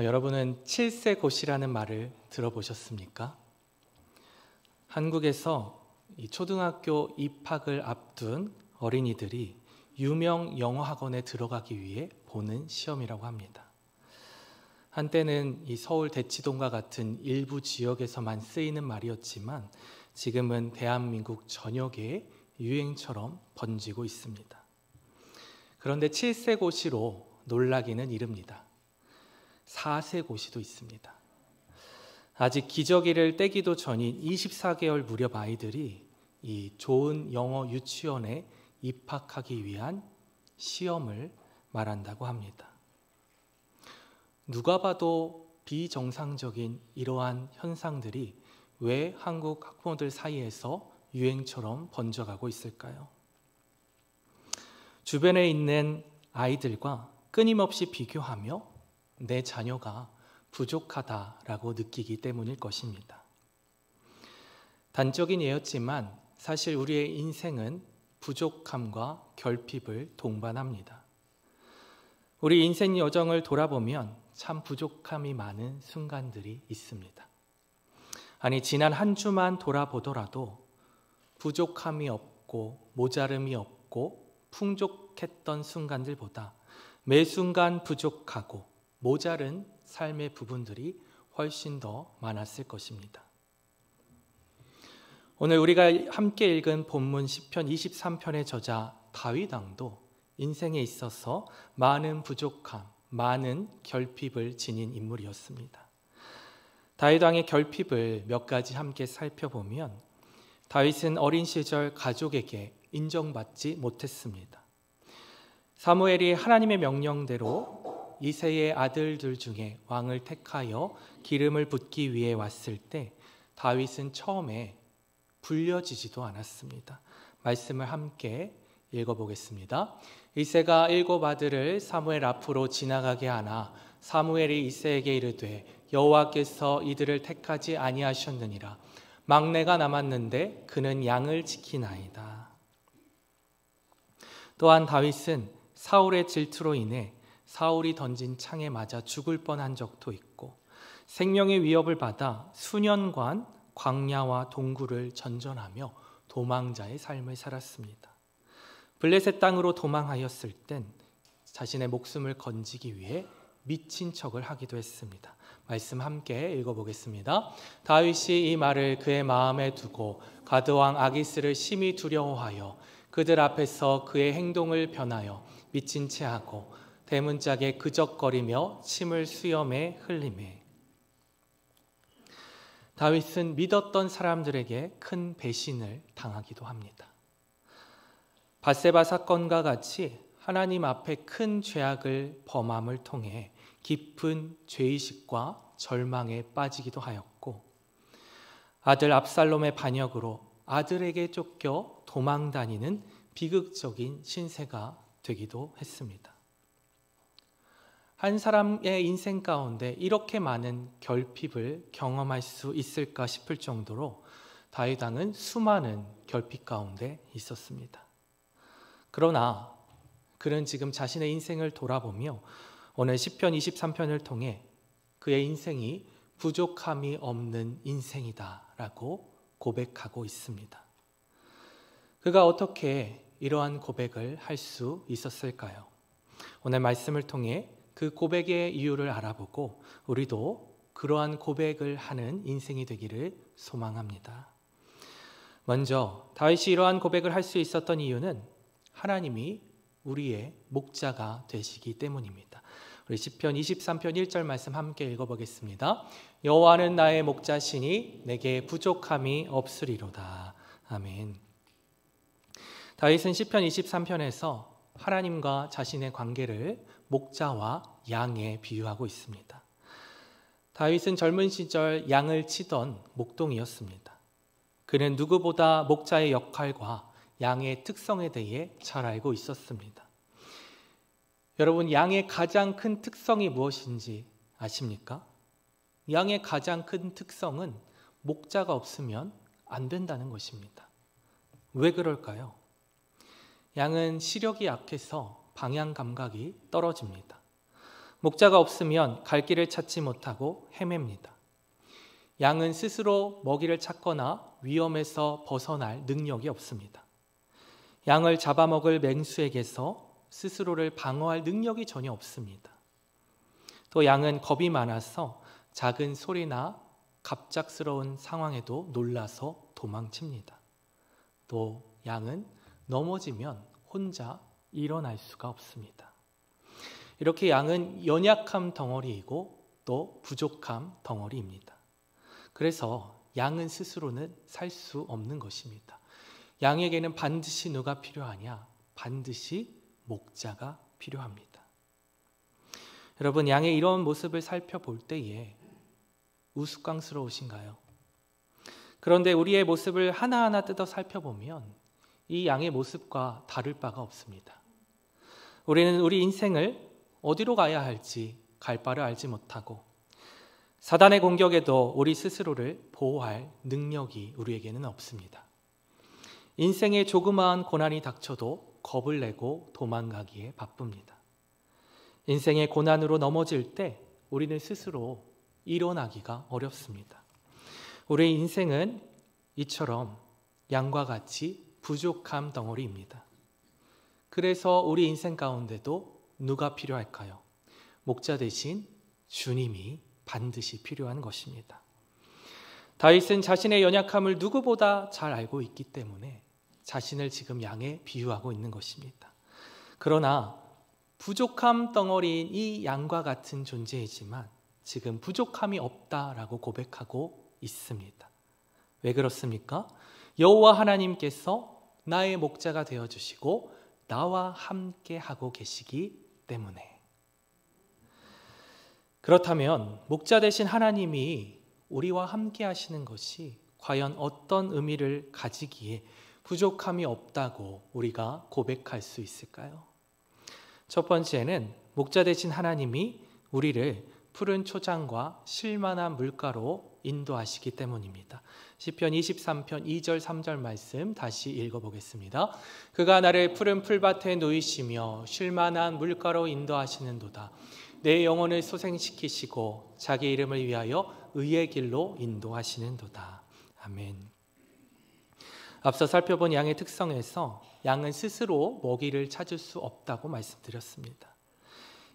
여러분은 칠세고시라는 말을 들어보셨습니까? 한국에서 이 초등학교 입학을 앞둔 어린이들이 유명 영어 학원에 들어가기 위해 보는 시험이라고 합니다. 한때는 이 서울 대치동과 같은 일부 지역에서만 쓰이는 말이었지만 지금은 대한민국 전역에 유행처럼 번지고 있습니다. 그런데 칠세고시로 놀라기는 이릅니다. 4세고시도 있습니다. 아직 기저귀를 떼기도 전인 24개월 무렵 아이들이 이 좋은 영어 유치원에 입학하기 위한 시험을 말한다고 합니다. 누가 봐도 비정상적인 이러한 현상들이 왜 한국 학부모들 사이에서 유행처럼 번져가고 있을까요? 주변에 있는 아이들과 끊임없이 비교하며 내 자녀가 부족하다라고 느끼기 때문일 것입니다. 단적인 예였지만 사실 우리의 인생은 부족함과 결핍을 동반합니다. 우리 인생 여정을 돌아보면 참 부족함이 많은 순간들이 있습니다. 아니, 지난 한 주만 돌아보더라도 부족함이 없고 모자름이 없고 풍족했던 순간들보다 매 순간 부족하고 모자른 삶의 부분들이 훨씬 더 많았을 것입니다. 오늘 우리가 함께 읽은 본문 시편 23편의 저자 다윗 왕도 인생에 있어서 많은 부족함, 많은 결핍을 지닌 인물이었습니다. 다윗 왕의 결핍을 몇 가지 함께 살펴보면 다윗은 어린 시절 가족에게 인정받지 못했습니다. 사무엘이 하나님의 명령대로 이새의 아들들 중에 왕을 택하여 기름을 붓기 위해 왔을 때 다윗은 처음에 불려지지도 않았습니다. 말씀을 함께 읽어보겠습니다. 이새가 7 아들을 사무엘 앞으로 지나가게 하나 사무엘이 이새에게 이르되 여호와께서 이들을 택하지 아니하셨느니라. 막내가 남았는데 그는 양을 지키나이다. 또한 다윗은 사울의 질투로 인해 사울이 던진 창에 맞아 죽을 뻔한 적도 있고 생명의 위협을 받아 수년간 광야와 동굴을 전전하며 도망자의 삶을 살았습니다. 블레셋 땅으로 도망하였을 땐 자신의 목숨을 건지기 위해 미친 척을 하기도 했습니다. 말씀 함께 읽어보겠습니다. 다윗이 이 말을 그의 마음에 두고 가드왕 아기스를 심히 두려워하여 그들 앞에서 그의 행동을 변하여 미친 채 하고 대문짝에 그적거리며 침을 수염에 흘리매. 다윗은 믿었던 사람들에게 큰 배신을 당하기도 합니다. 밧세바 사건과 같이 하나님 앞에 큰 죄악을 범함을 통해 깊은 죄의식과 절망에 빠지기도 하였고 아들 압살롬의 반역으로 아들에게 쫓겨 도망다니는 비극적인 신세가 되기도 했습니다. 한 사람의 인생 가운데 이렇게 많은 결핍을 경험할 수 있을까 싶을 정도로 다윗 왕은 수많은 결핍 가운데 있었습니다. 그러나 그는 지금 자신의 인생을 돌아보며 오늘 시편 23편을 통해 그의 인생이 부족함이 없는 인생이다라고 고백하고 있습니다. 그가 어떻게 이러한 고백을 할 수 있었을까요? 오늘 말씀을 통해 그 고백의 이유를 알아보고 우리도 그러한 고백을 하는 인생이 되기를 소망합니다. 먼저 다윗이 이러한 고백을 할 수 있었던 이유는 하나님이 우리의 목자가 되시기 때문입니다. 우리 시편 23편 1절 말씀 함께 읽어보겠습니다. 여호와는 나의 목자시니 내게 부족함이 없으리로다. 아멘. 다윗은 시편 23편에서 하나님과 자신의 관계를 목자와 양에 비유하고 있습니다. 다윗은 젊은 시절 양을 치던 목동이었습니다. 그는 누구보다 목자의 역할과 양의 특성에 대해 잘 알고 있었습니다. 여러분, 양의 가장 큰 특성이 무엇인지 아십니까? 양의 가장 큰 특성은 목자가 없으면 안 된다는 것입니다. 왜 그럴까요? 양은 시력이 약해서 방향 감각이 떨어집니다. 목자가 없으면 갈 길을 찾지 못하고 헤맵니다. 양은 스스로 먹이를 찾거나 위험에서 벗어날 능력이 없습니다. 양을 잡아먹을 맹수에게서 스스로를 방어할 능력이 전혀 없습니다. 또 양은 겁이 많아서 작은 소리나 갑작스러운 상황에도 놀라서 도망칩니다. 또 양은 넘어지면 혼자 일어날 수가 없습니다. 이렇게 양은 연약함 덩어리이고 또 부족함 덩어리입니다. 그래서 양은 스스로는 살 수 없는 것입니다. 양에게는 반드시 누가 필요하냐? 반드시 목자가 필요합니다. 여러분, 양의 이런 모습을 살펴볼 때에 우스꽝스러우신가요? 그런데 우리의 모습을 하나하나 뜯어 살펴보면 이 양의 모습과 다를 바가 없습니다. 우리는 우리 인생을 어디로 가야 할지 갈 바를 알지 못하고 사단의 공격에도 우리 스스로를 보호할 능력이 우리에게는 없습니다. 인생의 조그마한 고난이 닥쳐도 겁을 내고 도망가기에 바쁩니다. 인생의 고난으로 넘어질 때 우리는 스스로 일어나기가 어렵습니다. 우리의 인생은 이처럼 양과 같이 부족함 덩어리입니다. 그래서 우리 인생 가운데도 누가 필요할까요? 목자 대신 주님이 반드시 필요한 것입니다. 다윗은 자신의 연약함을 누구보다 잘 알고 있기 때문에 자신을 지금 양에 비유하고 있는 것입니다. 그러나 부족함 덩어리인 이 양과 같은 존재이지만 지금 부족함이 없다라고 고백하고 있습니다. 왜 그렇습니까? 여호와 하나님께서 나의 목자가 되어주시고 나와 함께 하고 계시기 때문에. 그렇다면 목자 되신 하나님이 우리와 함께 하시는 것이 과연 어떤 의미를 가지기에 부족함이 없다고 우리가 고백할 수 있을까요? 첫 번째는 목자 되신 하나님이 우리를 푸른 초장과 쉴만한 물가로 인도하시기 때문입니다. 시편 23편 2절 3절 말씀 다시 읽어보겠습니다. 그가 나를 푸른 풀밭에 누이시며 쉴만한 물가로 인도하시는도다. 내 영혼을 소생시키시고 자기 이름을 위하여 의의 길로 인도하시는도다. 아멘. 앞서 살펴본 양의 특성에서 양은 스스로 먹이를 찾을 수 없다고 말씀드렸습니다.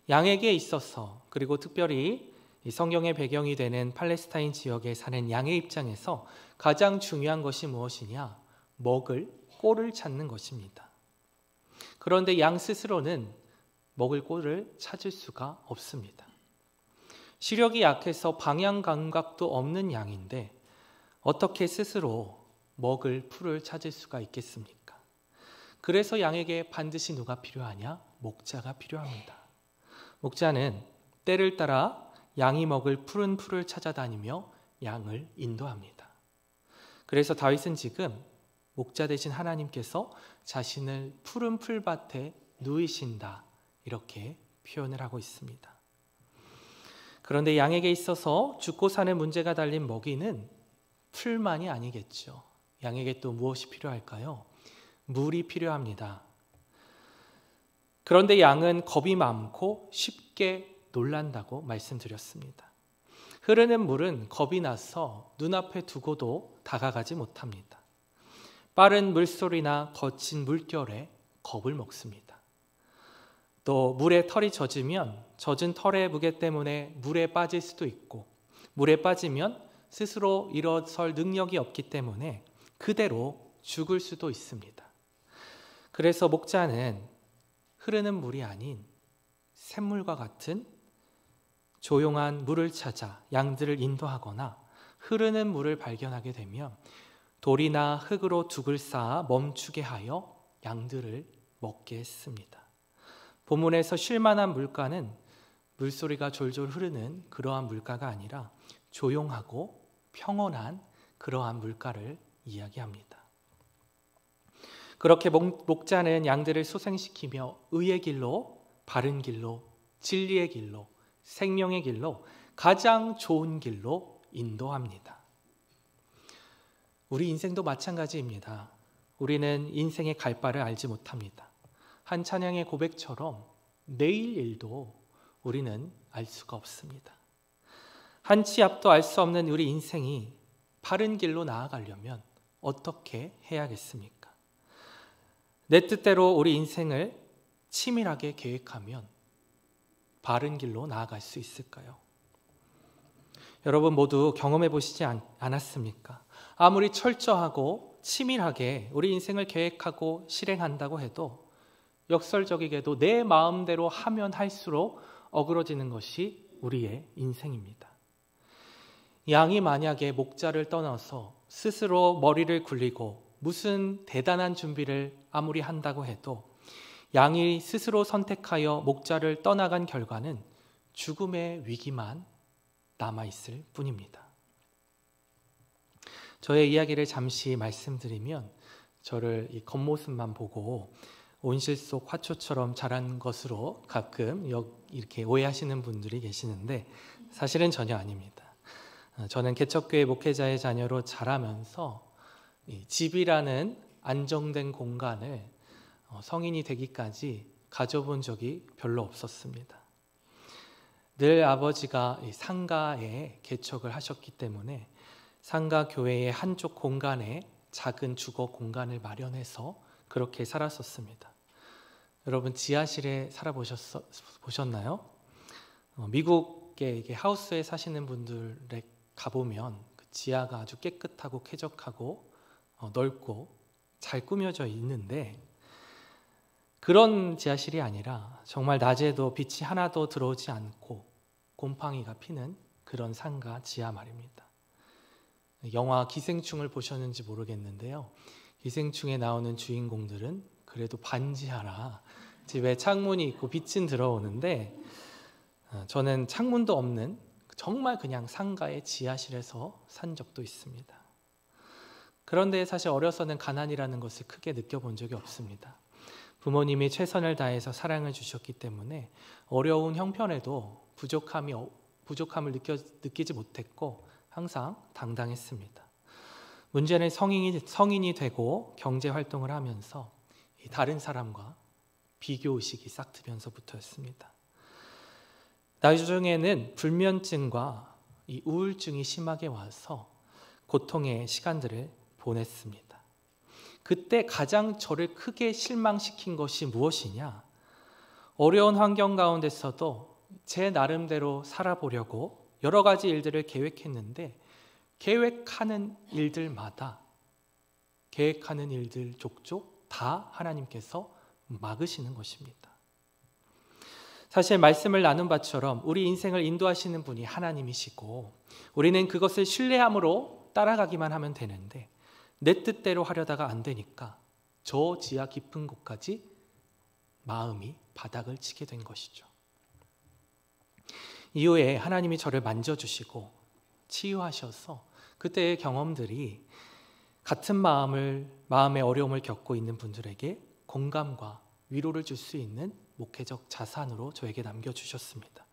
양에게 있어서, 그리고 특별히 성경의 배경이 되는 팔레스타인 지역에 사는 양의 입장에서 가장 중요한 것이 무엇이냐? 먹을 꼴을 찾는 것입니다. 그런데 양 스스로는 먹을 꼴을 찾을 수가 없습니다. 시력이 약해서 방향 감각도 없는 양인데 어떻게 스스로 먹을 풀을 찾을 수가 있겠습니까? 그래서 양에게 반드시 누가 필요하냐? 목자가 필요합니다. 목자는 때를 따라 양이 먹을 푸른 풀을 찾아다니며 양을 인도합니다. 그래서 다윗은 지금 목자 되신 하나님께서 자신을 푸른 풀밭에 누이신다, 이렇게 표현을 하고 있습니다. 그런데 양에게 있어서 죽고 사는 문제가 달린 먹이는 풀만이 아니겠죠. 양에게 또 무엇이 필요할까요? 물이 필요합니다. 그런데 양은 겁이 많고 쉽게 놀란다고 말씀드렸습니다. 흐르는 물은 겁이 나서 눈앞에 두고도 다가가지 못합니다. 빠른 물소리나 거친 물결에 겁을 먹습니다. 또 물에 털이 젖으면 젖은 털의 무게 때문에 물에 빠질 수도 있고, 물에 빠지면 스스로 일어설 능력이 없기 때문에 그대로 죽을 수도 있습니다. 그래서 목자는 흐르는 물이 아닌 샘물과 같은 조용한 물을 찾아 양들을 인도하거나 흐르는 물을 발견하게 되면 돌이나 흙으로 둑을 쌓아 멈추게 하여 양들을 먹게 했습니다. 본문에서 쉴만한 물가는 물소리가 졸졸 흐르는 그러한 물가가 아니라 조용하고 평온한 그러한 물가를 이야기합니다. 그렇게 목자는 양들을 소생시키며 의의 길로, 바른 길로, 진리의 길로, 생명의 길로, 가장 좋은 길로 인도합니다. 우리 인생도 마찬가지입니다. 우리는 인생의 갈 바를 알지 못합니다. 한 찬양의 고백처럼 내일 일도 우리는 알 수가 없습니다. 한 치 앞도 알 수 없는 우리 인생이 바른 길로 나아가려면 어떻게 해야겠습니까? 내 뜻대로 우리 인생을 치밀하게 계획하면 바른 길로 나아갈 수 있을까요? 여러분 모두 경험해 보시지 않았습니까? 아무리 철저하고 치밀하게 우리 인생을 계획하고 실행한다고 해도 역설적이게도 내 마음대로 하면 할수록 어그러지는 것이 우리의 인생입니다. 양이 만약에 목자를 떠나서 스스로 머리를 굴리고 무슨 대단한 준비를 아무리 한다고 해도 양이 스스로 선택하여 목자를 떠나간 결과는 죽음의 위기만 남아있을 뿐입니다. 저의 이야기를 잠시 말씀드리면 저를 이 겉모습만 보고 온실 속 화초처럼 자란 것으로 가끔 이렇게 오해하시는 분들이 계시는데 사실은 전혀 아닙니다. 저는 개척교회 목회자의 자녀로 자라면서 집이라는 안정된 공간을 성인이 되기까지 가져본 적이 별로 없었습니다. 늘 아버지가 상가에 개척을 하셨기 때문에 상가 교회의 한쪽 공간에 작은 주거 공간을 마련해서 그렇게 살았었습니다. 여러분 지하실에 살아보셨나요? 미국의 이게 하우스에 사시는 분들에 가보면 그 지하가 아주 깨끗하고 쾌적하고 넓고 잘 꾸며져 있는데 그런 지하실이 아니라 정말 낮에도 빛이 하나도 들어오지 않고 곰팡이가 피는 그런 상가 지하 말입니다. 영화 기생충을 보셨는지 모르겠는데요. 기생충에 나오는 주인공들은 그래도 반지하라 집에 창문이 있고 빛은 들어오는데 저는 창문도 없는 정말 그냥 상가의 지하실에서 산 적도 있습니다. 그런데 사실 어려서는 가난이라는 것을 크게 느껴본 적이 없습니다. 부모님이 최선을 다해서 사랑을 주셨기 때문에 어려운 형편에도 부족함을 느끼지 못했고 항상 당당했습니다. 문제는 성인이 되고 경제활동을 하면서 다른 사람과 비교의식이 싹트면서부터였습니다. 나중에는 불면증과 이 우울증이 심하게 와서 고통의 시간들을 보냈습니다. 그때 가장 저를 크게 실망시킨 것이 무엇이냐? 어려운 환경 가운데서도 제 나름대로 살아보려고 여러 가지 일들을 계획했는데 계획하는 일들마다 계획하는 일들 족족 다 하나님께서 막으시는 것입니다. 사실 말씀을 나눈 바처럼 우리 인생을 인도하시는 분이 하나님이시고 우리는 그것을 신뢰함으로 따라가기만 하면 되는데 내 뜻대로 하려다가 안 되니까 저 지하 깊은 곳까지 마음이 바닥을 치게 된 것이죠. 이후에 하나님이 저를 만져주시고 치유하셔서 그때의 경험들이 같은 마음의 어려움을 겪고 있는 분들에게 공감과 위로를 줄 수 있는 목회적 자산으로 저에게 남겨주셨습니다.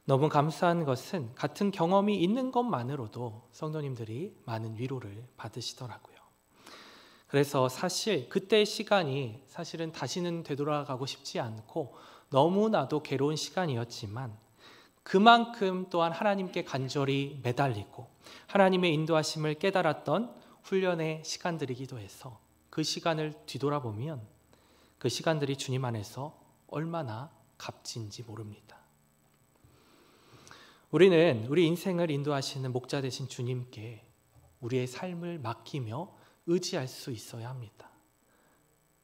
너무 감사한 것은 같은 경험이 있는 것만으로도 성도님들이 많은 위로를 받으시더라고요. 그래서 사실 그때의 시간이 사실은 다시는 되돌아가고 싶지 않고 너무나도 괴로운 시간이었지만 그만큼 또한 하나님께 간절히 매달리고 하나님의 인도하심을 깨달았던 훈련의 시간들이기도 해서 그 시간을 뒤돌아보면 그 시간들이 주님 안에서 얼마나 값진지 모릅니다. 우리는 우리 인생을 인도하시는 목자 되신 주님께 우리의 삶을 맡기며 의지할 수 있어야 합니다.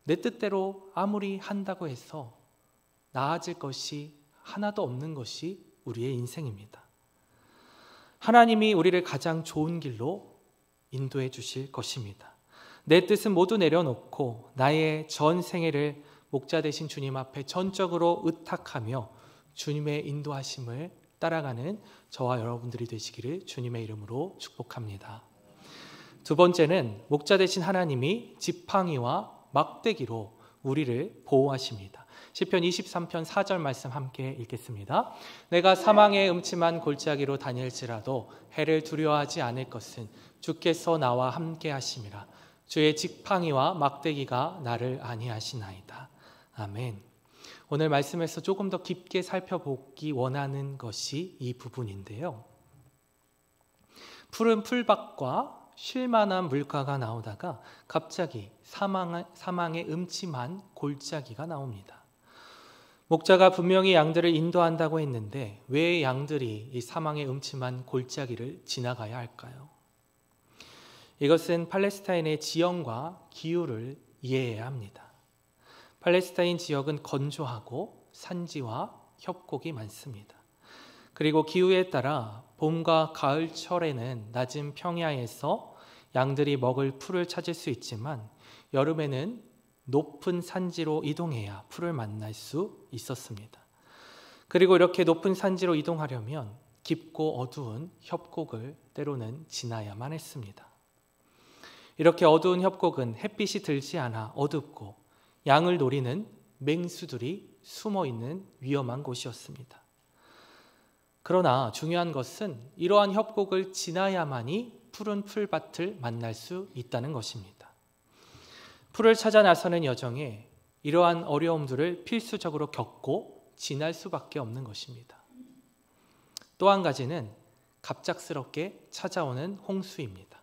내 뜻대로 아무리 한다고 해서 나아질 것이 하나도 없는 것이 우리의 인생입니다. 하나님이 우리를 가장 좋은 길로 인도해 주실 것입니다. 내 뜻은 모두 내려놓고 나의 전 생애를 목자 되신 주님 앞에 전적으로 의탁하며 주님의 인도하심을 따라가는 저와 여러분들이 되시기를 주님의 이름으로 축복합니다. 두 번째는 목자 되신 하나님이 지팡이와 막대기로 우리를 보호하십니다. 시편 23편 4절 말씀 함께 읽겠습니다. 내가 사망의 음침한 골짜기로 다닐지라도 해를 두려워하지 않을 것은 주께서 나와 함께 하심이라. 주의 지팡이와 막대기가 나를 안위하시나이다. 아멘. 오늘 말씀에서 조금 더 깊게 살펴보기 원하는 것이 이 부분인데요. 푸른 풀밭과 쉴만한 물가가 나오다가 갑자기 사망의 음침한 골짜기가 나옵니다. 목자가 분명히 양들을 인도한다고 했는데 왜 양들이 이 사망의 음침한 골짜기를 지나가야 할까요? 이것은 팔레스타인의 지형과 기후를 이해해야 합니다. 팔레스타인 지역은 건조하고 산지와 협곡이 많습니다. 그리고 기후에 따라 봄과 가을철에는 낮은 평야에서 양들이 먹을 풀을 찾을 수 있지만 여름에는 높은 산지로 이동해야 풀을 만날 수 있었습니다. 그리고 이렇게 높은 산지로 이동하려면 깊고 어두운 협곡을 때로는 지나야만 했습니다. 이렇게 어두운 협곡은 햇빛이 들지 않아 어둡고 양을 노리는 맹수들이 숨어있는 위험한 곳이었습니다. 그러나 중요한 것은 이러한 협곡을 지나야만이 푸른 풀밭을 만날 수 있다는 것입니다. 풀을 찾아 나서는 여정에 이러한 어려움들을 필수적으로 겪고 지날 수밖에 없는 것입니다. 또 한 가지는 갑작스럽게 찾아오는 홍수입니다.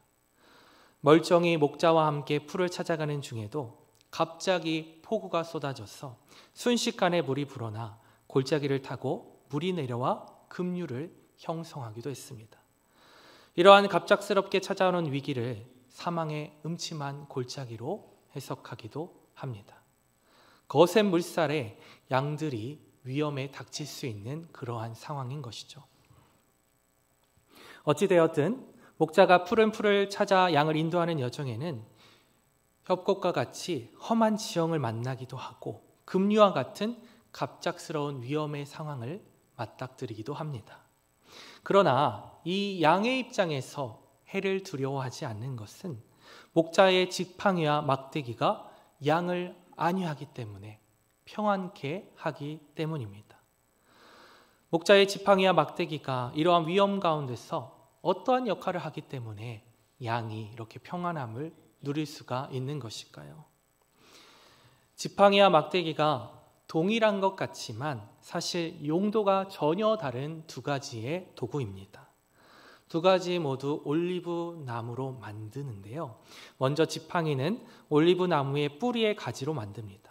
멀쩡히 목자와 함께 풀을 찾아가는 중에도 갑자기 폭우가 쏟아져서 순식간에 물이 불어나 골짜기를 타고 물이 내려와 급류를 형성하기도 했습니다. 이러한 갑작스럽게 찾아오는 위기를 사망의 음침한 골짜기로 해석하기도 합니다. 거센 물살에 양들이 위험에 닥칠 수 있는 그러한 상황인 것이죠. 어찌되었든 목자가 푸른 풀을 찾아 양을 인도하는 여정에는 협곡과 같이 험한 지형을 만나기도 하고 급류와 같은 갑작스러운 위험의 상황을 맞닥뜨리기도 합니다. 그러나 이 양의 입장에서 해를 두려워하지 않는 것은 목자의 지팡이와 막대기가 양을 안위하기 때문에 평안케 하기 때문입니다. 목자의 지팡이와 막대기가 이러한 위험 가운데서 어떠한 역할을 하기 때문에 양이 이렇게 평안함을 누릴 수가 있는 것일까요? 지팡이와 막대기가 동일한 것 같지만 사실 용도가 전혀 다른 두 가지의 도구입니다. 두 가지 모두 올리브 나무로 만드는데요. 먼저 지팡이는 올리브 나무의 뿌리의 가지로 만듭니다.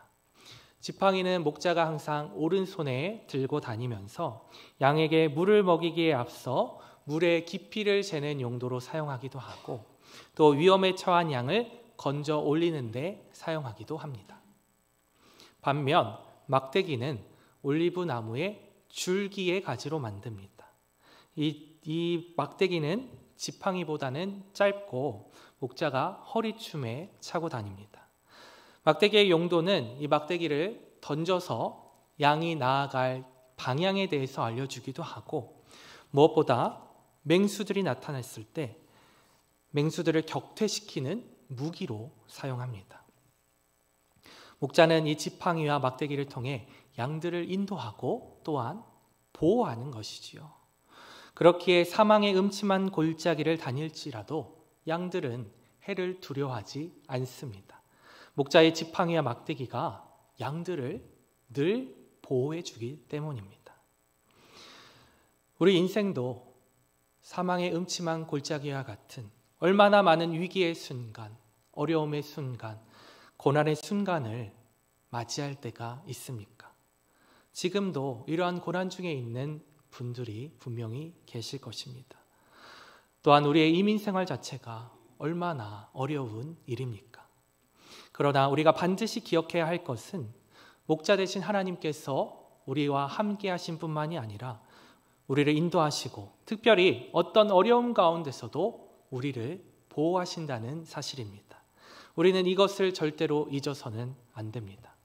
지팡이는 목자가 항상 오른손에 들고 다니면서 양에게 물을 먹이기에 앞서 물의 깊이를 재는 용도로 사용하기도 하고 또 위험에 처한 양을 건져 올리는 데 사용하기도 합니다. 반면 막대기는 올리브 나무의 줄기의 가지로 만듭니다. 이 막대기는 지팡이보다는 짧고 목자가 허리춤에 차고 다닙니다. 막대기의 용도는 이 막대기를 던져서 양이 나아갈 방향에 대해서 알려주기도 하고 무엇보다 맹수들이 나타났을 때 맹수들을 격퇴시키는 무기로 사용합니다. 목자는 이 지팡이와 막대기를 통해 양들을 인도하고 또한 보호하는 것이지요. 그렇기에 사망의 음침한 골짜기를 다닐지라도 양들은 해를 두려워하지 않습니다. 목자의 지팡이와 막대기가 양들을 늘 보호해 주기 때문입니다. 우리 인생도 사망의 음침한 골짜기와 같은 얼마나 많은 위기의 순간, 어려움의 순간, 고난의 순간을 맞이할 때가 있습니까? 지금도 이러한 고난 중에 있는 분들이 분명히 계실 것입니다. 또한 우리의 이민생활 자체가 얼마나 어려운 일입니까? 그러나 우리가 반드시 기억해야 할 것은 목자 되신 하나님께서 우리와 함께 하신 뿐만이 아니라 우리를 인도하시고 특별히 어떤 어려움 가운데서도 우리를 보호하신다는 사실입니다. 우리는 이것을 절대로 잊어서는 안 됩니다.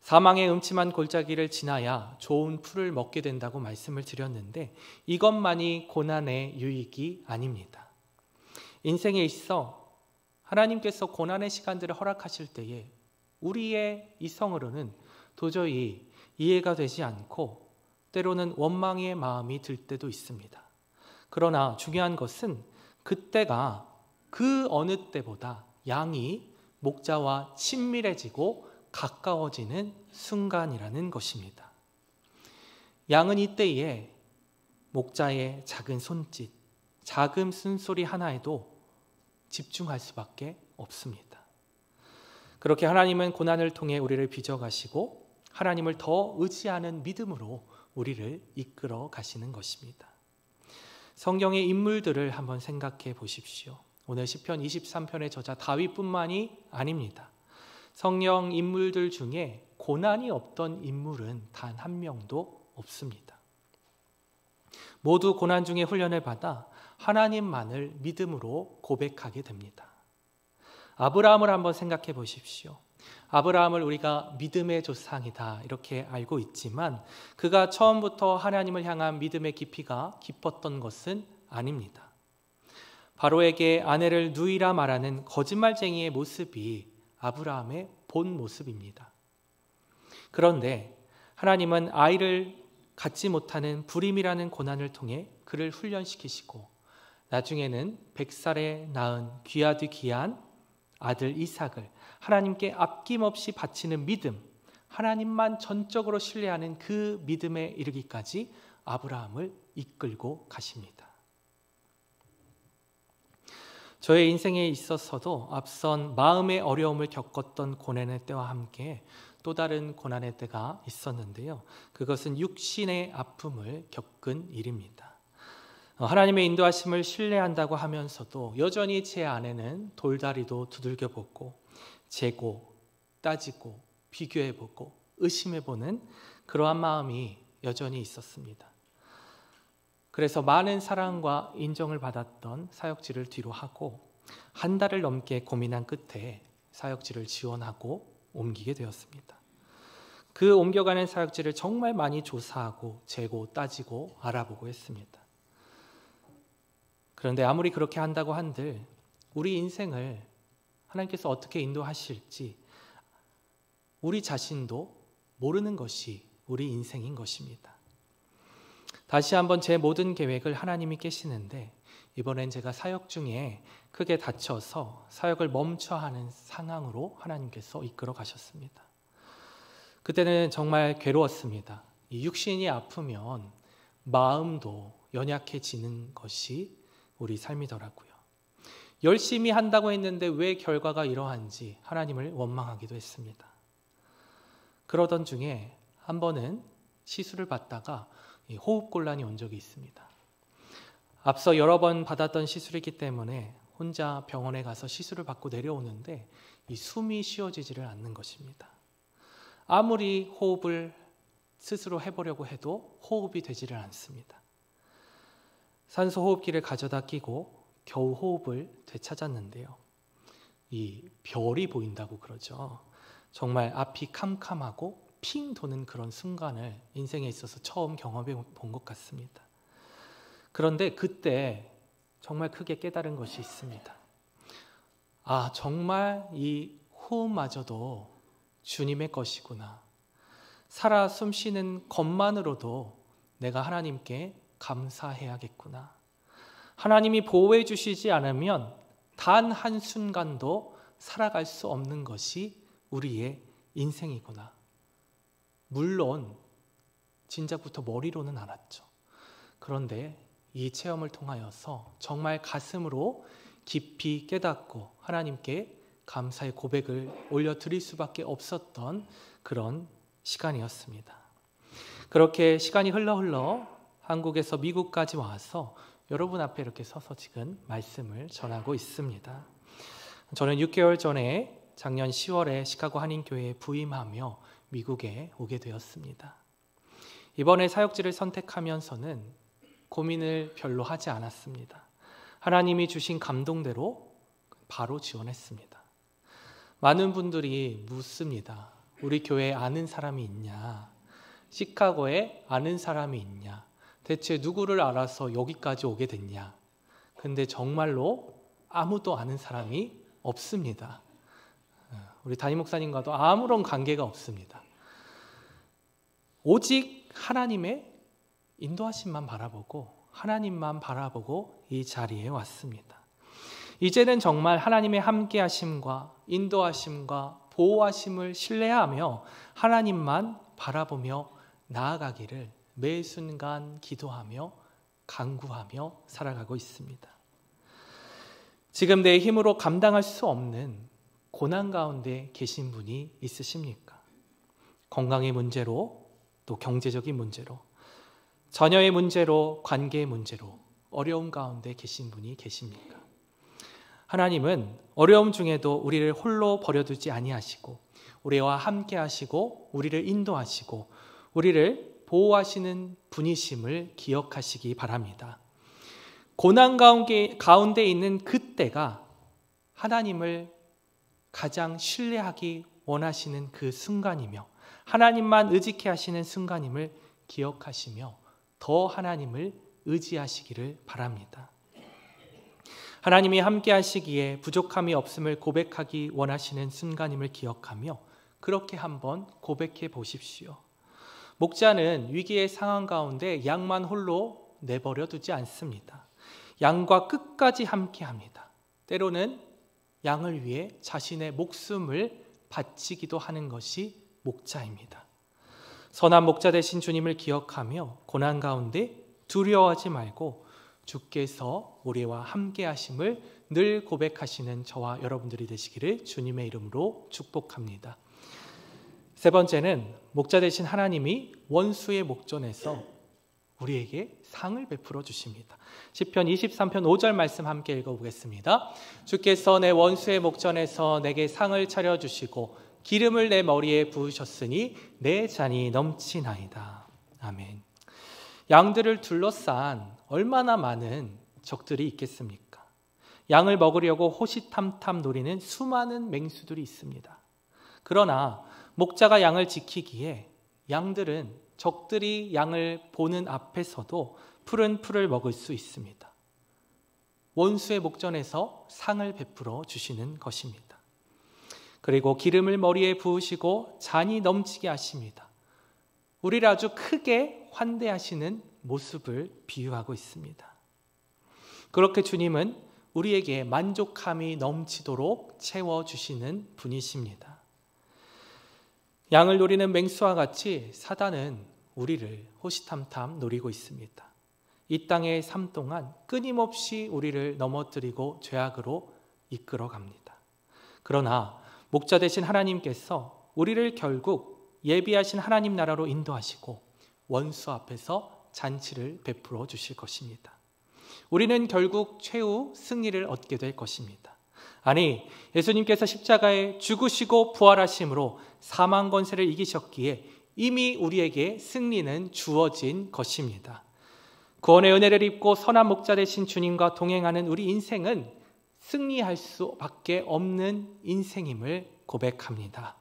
사망의 음침한 골짜기를 지나야 좋은 풀을 먹게 된다고 말씀을 드렸는데 이것만이 고난의 유익이 아닙니다. 인생에 있어 하나님께서 고난의 시간들을 허락하실 때에 우리의 이성으로는 도저히 이해가 되지 않고 때로는 원망의 마음이 들 때도 있습니다. 그러나 중요한 것은 그때가 그 어느 때보다 양이 목자와 친밀해지고 가까워지는 순간이라는 것입니다. 양은 이때에 목자의 작은 손짓, 작은 쓴소리 하나에도 집중할 수밖에 없습니다. 그렇게 하나님은 고난을 통해 우리를 빚어가시고 하나님을 더 의지하는 믿음으로 우리를 이끌어 가시는 것입니다. 성경의 인물들을 한번 생각해 보십시오. 오늘 시편 23편의 저자 다윗뿐만이 아닙니다. 성령 인물들 중에 고난이 없던 인물은 단 한 명도 없습니다. 모두 고난 중에 훈련을 받아 하나님만을 믿음으로 고백하게 됩니다. 아브라함을 한번 생각해 보십시오. 아브라함을 우리가 믿음의 조상이다 이렇게 알고 있지만 그가 처음부터 하나님을 향한 믿음의 깊이가 깊었던 것은 아닙니다. 바로에게 아내를 누이라 말하는 거짓말쟁이의 모습이 아브라함의 본 모습입니다. 그런데 하나님은 아이를 갖지 못하는 불임이라는 고난을 통해 그를 훈련시키시고 나중에는 100살에 낳은 귀하디 귀한 아들 이삭을 하나님께 아낌없이 바치는 믿음, 하나님만 전적으로 신뢰하는 그 믿음에 이르기까지 아브라함을 이끌고 가십니다. 저의 인생에 있어서도 앞선 마음의 어려움을 겪었던 고난의 때와 함께 또 다른 고난의 때가 있었는데요. 그것은 육신의 아픔을 겪은 일입니다. 하나님의 인도하심을 신뢰한다고 하면서도 여전히 제 안에는 돌다리도 두들겨 보고 재고, 따지고, 비교해 보고, 의심해 보는 그러한 마음이 여전히 있었습니다. 그래서 많은 사랑과 인정을 받았던 사역지를 뒤로 하고 한 달을 넘게 고민한 끝에 사역지를 지원하고 옮기게 되었습니다. 그 옮겨가는 사역지를 정말 많이 조사하고 재고, 따지고, 알아보고 했습니다. 그런데 아무리 그렇게 한다고 한들 우리 인생을 하나님께서 어떻게 인도하실지 우리 자신도 모르는 것이 우리 인생인 것입니다. 다시 한번 제 모든 계획을 하나님이 깨시는데 이번엔 제가 사역 중에 크게 다쳐서 사역을 멈춰야 하는 상황으로 하나님께서 이끌어 가셨습니다. 그때는 정말 괴로웠습니다. 이 육신이 아프면 마음도 연약해지는 것이 우리 삶이더라고요. 열심히 한다고 했는데 왜 결과가 이러한지 하나님을 원망하기도 했습니다. 그러던 중에 한 번은 시술을 받다가 호흡곤란이 온 적이 있습니다. 앞서 여러 번 받았던 시술이기 때문에 혼자 병원에 가서 시술을 받고 내려오는데 이 숨이 쉬어지지를 않는 것입니다. 아무리 호흡을 스스로 해보려고 해도 호흡이 되지를 않습니다. 산소 호흡기를 가져다 끼고 겨우 호흡을 되찾았는데요. 이 별이 보인다고 그러죠. 정말 앞이 캄캄하고 핑 도는 그런 순간을 인생에 있어서 처음 경험해 본 것 같습니다. 그런데 그때 정말 크게 깨달은 것이 있습니다. 아, 정말 이 호흡마저도 주님의 것이구나. 살아 숨쉬는 것만으로도 내가 하나님께 감사해야겠구나. 하나님이 보호해 주시지 않으면 단 한순간도 살아갈 수 없는 것이 우리의 인생이구나. 물론 진작부터 머리로는 알았죠. 그런데 이 체험을 통하여서 정말 가슴으로 깊이 깨닫고 하나님께 감사의 고백을 올려드릴 수밖에 없었던 그런 시간이었습니다. 그렇게 시간이 흘러 한국에서 미국까지 와서 여러분 앞에 이렇게 서서 지금 말씀을 전하고 있습니다. 저는 6개월 전에 작년 10월에 시카고 한인교회에 부임하며 미국에 오게 되었습니다. 이번에 사역지를 선택하면서는 고민을 별로 하지 않았습니다. 하나님이 주신 감동대로 바로 지원했습니다. 많은 분들이 묻습니다. 우리 교회에 아는 사람이 있냐? 시카고에 아는 사람이 있냐? 대체 누구를 알아서 여기까지 오게 됐냐? 근데 정말로 아무도 아는 사람이 없습니다. 우리 담임 목사님과도 아무런 관계가 없습니다. 오직 하나님의 인도하심만 바라보고 하나님만 바라보고 이 자리에 왔습니다. 이제는 정말 하나님의 함께하심과 인도하심과 보호하심을 신뢰하며 하나님만 바라보며 나아가기를 매 순간 기도하며 간구하며 살아가고 있습니다. 지금 내 힘으로 감당할 수 없는 고난 가운데 계신 분이 있으십니까? 건강의 문제로, 또 경제적인 문제로, 자녀의 문제로, 관계의 문제로 어려움 가운데 계신 분이 계십니까? 하나님은 어려움 중에도 우리를 홀로 버려두지 아니하시고 우리와 함께 하시고 우리를 인도하시고 우리를 보호하시는 분이심을 기억하시기 바랍니다. 고난 가운데 있는 그때가 하나님을 가장 신뢰하기 원하시는 그 순간이며 하나님만 의지케 하시는 순간임을 기억하시며 더 하나님을 의지하시기를 바랍니다. 하나님이 함께 하시기에 부족함이 없음을 고백하기 원하시는 순간임을 기억하며 그렇게 한번 고백해 보십시오. 목자는 위기의 상황 가운데 양만 홀로 내버려 두지 않습니다. 양과 끝까지 함께 합니다. 때로는 양을 위해 자신의 목숨을 바치기도 하는 것이 목자입니다. 선한 목자 되신 주님을 기억하며 고난 가운데 두려워하지 말고 주께서 우리와 함께 하심을 늘 고백하시는 저와 여러분들이 되시기를 주님의 이름으로 축복합니다. 세 번째는 목자 되신 하나님이 원수의 목전에서 우리에게 상을 베풀어 주십니다. 시편 23편 5절 말씀 함께 읽어보겠습니다. 주께서 내 원수의 목전에서 내게 상을 차려주시고 기름을 내 머리에 부으셨으니 내 잔이 넘치나이다. 아멘. 양들을 둘러싼 얼마나 많은 적들이 있겠습니까? 양을 먹으려고 호시탐탐 노리는 수많은 맹수들이 있습니다. 그러나 목자가 양을 지키기에 양들은 적들이 양을 보는 앞에서도 푸른 풀을 먹을 수 있습니다. 원수의 목전에서 상을 베풀어 주시는 것입니다. 그리고 기름을 머리에 부으시고 잔이 넘치게 하십니다. 우리를 아주 크게 환대하시는 모습을 비유하고 있습니다. 그렇게 주님은 우리에게 만족함이 넘치도록 채워주시는 분이십니다. 양을 노리는 맹수와 같이 사단은 우리를 호시탐탐 노리고 있습니다. 이 땅의 삶 동안 끊임없이 우리를 넘어뜨리고 죄악으로 이끌어갑니다. 그러나 목자 되신 하나님께서 우리를 결국 예비하신 하나님 나라로 인도하시고 원수 앞에서 잔치를 베풀어 주실 것입니다. 우리는 결국 최후 승리를 얻게 될 것입니다. 아니, 예수님께서 십자가에 죽으시고 부활하심으로 사망 권세를 이기셨기에 이미 우리에게 승리는 주어진 것입니다. 구원의 은혜를 입고 선한 목자 되신 주님과 동행하는 우리 인생은 승리할 수밖에 없는 인생임을 고백합니다.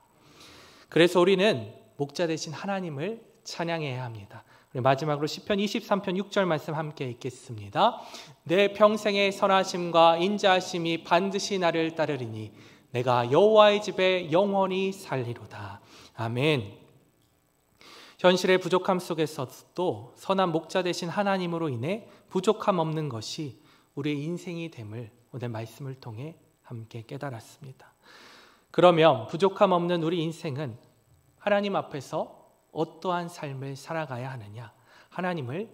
그래서 우리는 목자 되신 하나님을 찬양해야 합니다. 마지막으로 시편 23편 6절 말씀 함께 읽겠습니다. 내 평생의 선하심과 인자하심이 반드시 나를 따르리니 내가 여호와의 집에 영원히 살리로다. 아멘. 현실의 부족함 속에서도 선한 목자 되신 하나님으로 인해 부족함 없는 것이 우리의 인생이 됨을 오늘 말씀을 통해 함께 깨달았습니다. 그러면 부족함 없는 우리 인생은 하나님 앞에서 어떠한 삶을 살아가야 하느냐? 하나님을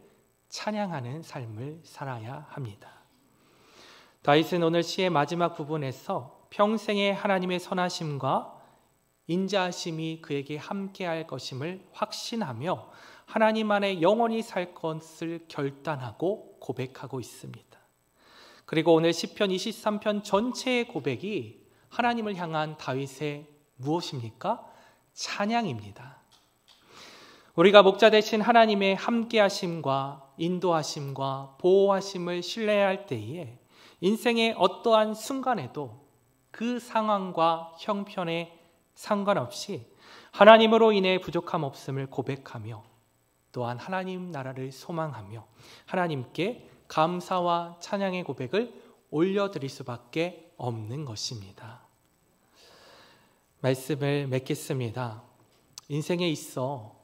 찬양하는 삶을 살아야 합니다. 다윗은 오늘 시의 마지막 부분에서 평생의 하나님의 선하심과 인자하심이 그에게 함께할 것임을 확신하며 하나님 안에 영원히 살 것을 결단하고 고백하고 있습니다. 그리고 오늘 시편 23편 전체의 고백이 하나님을 향한 다윗의 무엇입니까? 찬양입니다. 우리가 목자 되신 하나님의 함께하심과 인도하심과 보호하심을 신뢰할 때에 인생의 어떠한 순간에도 그 상황과 형편에 상관없이 하나님으로 인해 부족함 없음을 고백하며 또한 하나님 나라를 소망하며 하나님께 감사와 찬양의 고백을 올려드릴 수밖에 없는 것입니다. 말씀을 맺겠습니다. 인생에 있어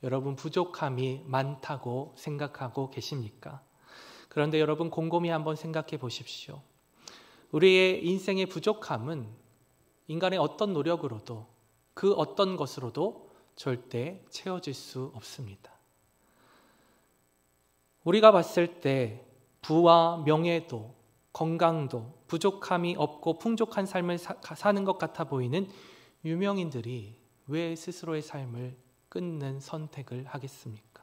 여러분 부족함이 많다고 생각하고 계십니까? 그런데 여러분 곰곰이 한번 생각해 보십시오. 우리의 인생의 부족함은 인간의 어떤 노력으로도 그 어떤 것으로도 절대 채워질 수 없습니다. 우리가 봤을 때 부와 명예도, 건강도, 부족함이 없고 풍족한 삶을 사는 것 같아 보이는 유명인들이 왜 스스로의 삶을 끊는 선택을 하겠습니까?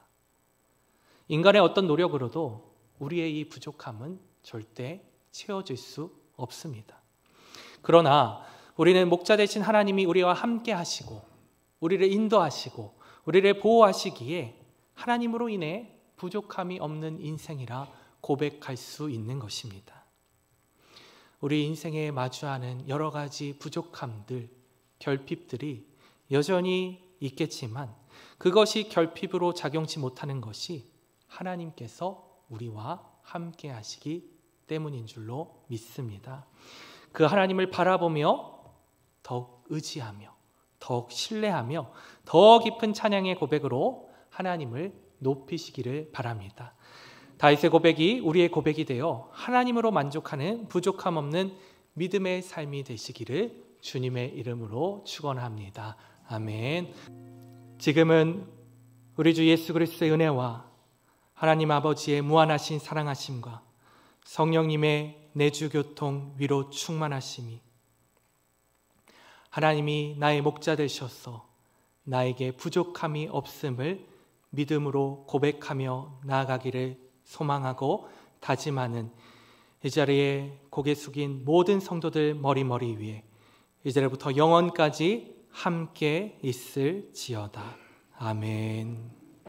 인간의 어떤 노력으로도 우리의 이 부족함은 절대 채워질 수 없습니다. 그러나 우리는 목자 되신 하나님이 우리와 함께 하시고 우리를 인도하시고 우리를 보호하시기에 하나님으로 인해 부족함이 없는 인생이라 고백할 수 있는 것입니다. 우리 인생에 마주하는 여러 가지 부족함들, 결핍들이 여전히 있겠지만 그것이 결핍으로 작용치 못하는 것이 하나님께서 우리와 함께 하시기 때문인 줄로 믿습니다. 그 하나님을 바라보며 더욱 의지하며 더욱 신뢰하며 더 깊은 찬양의 고백으로 하나님을 높이시기를 바랍니다. 다윗의 고백이 우리의 고백이 되어 하나님으로 만족하는 부족함 없는 믿음의 삶이 되시기를 주님의 이름으로 축원합니다. 아멘. 지금은 우리 주 예수 그리스도의 은혜와 하나님 아버지의 무한하신 사랑하심과 성령님의 내주교통 위로 충만하심이 하나님이 나의 목자 되셔서 나에게 부족함이 없음을 믿음으로 고백하며 나아가기를 소망하고 다짐하는 이 자리에 고개 숙인 모든 성도들 머리 위에 이제부터 영원까지 함께 있을지어다. 아멘.